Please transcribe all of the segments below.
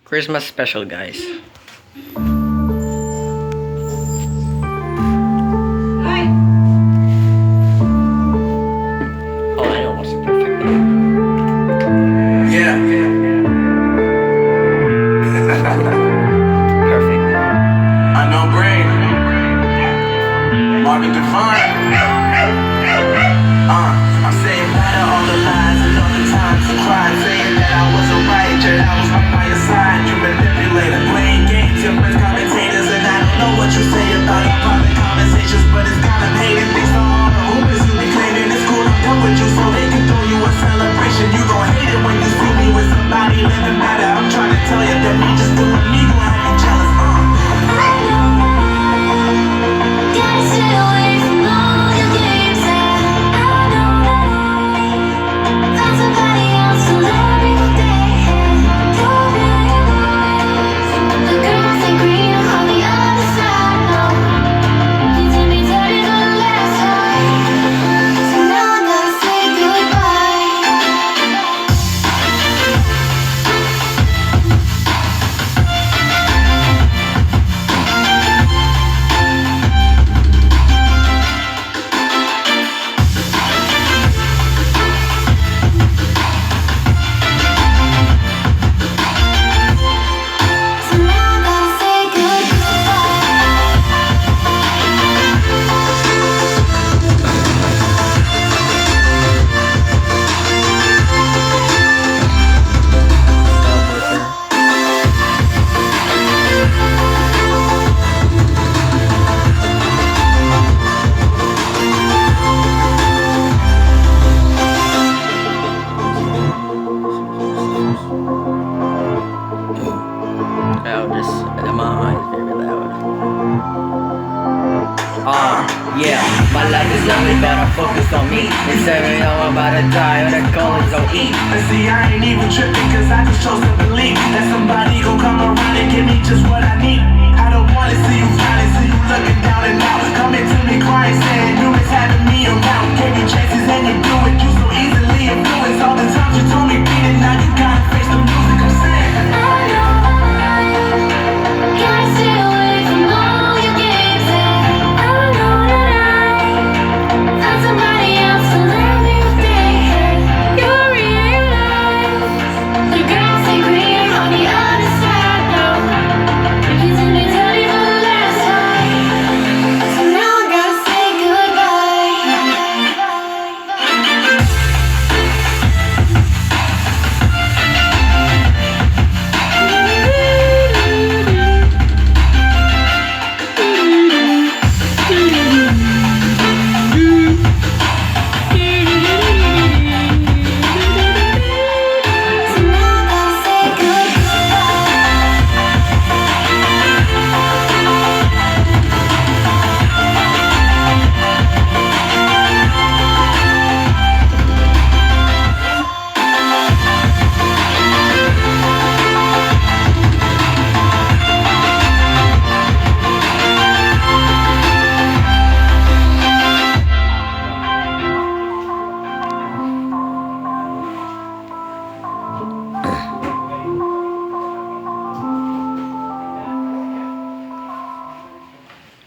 Christmas special, guys. Oh, I know what's perfect. Yeah. Perfect. I know brain. Market Define. I'm saying bye to all the lies and all the times you cried, saying that I wasn't right, that I was by your side. You manipulator, playing games, your friends commentators, and I don't know what you say about our private conversations, but it's kind of hating things to all the hoopers who be claiming it's cool. I'm done with you, so they can throw you a celebration. You gon' hate it when you see me with somebody living better. I'm trying to tell you that me just doing me gon' have you jealous. Gotta stay away from all your games. I know found somebody else to love you day. Don't realize the grass ain't greener on the other side. No, you did me dirty the last time, so now I gotta say goodbye. So now I gotta say Loud, just Yamaha is very loud. Yeah, my life is lonely, but I'm focused on me. They say me I'm about to die, or the college don't eat. And see, I ain't even tripping, cause I just chose to believe that somebody gon' come around and give me just what I need. I don't wanna see you finally, see you looking down and out, coming to me crying, saying you miss having me around. Gave you chances and you do it, you so easily influenced. All the times you told me beat it, now you gotta face the music. I'm saying I know gotta stay away from all your games. I know that I found somebody else to love you day. You realize the grass ain't greener on the other side. No, you did me dirty the last time, so now I gotta say goodbye. So now I gotta say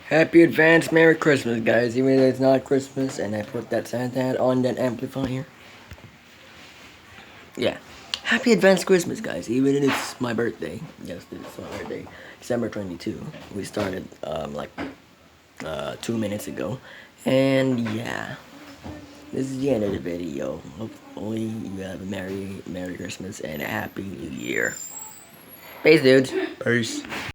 Happy advance Merry Christmas, guys. Even though it's not Christmas, and I put that Santa hat on that amplifier. Yeah. Happy advance Christmas, guys. Even if it's my birthday. Yes, it's my birthday. December 22. We started like 2 minutes ago. And yeah. This is the end of the video. Hopefully you have a Merry Christmas and a Happy New Year. Peace, dudes. peace.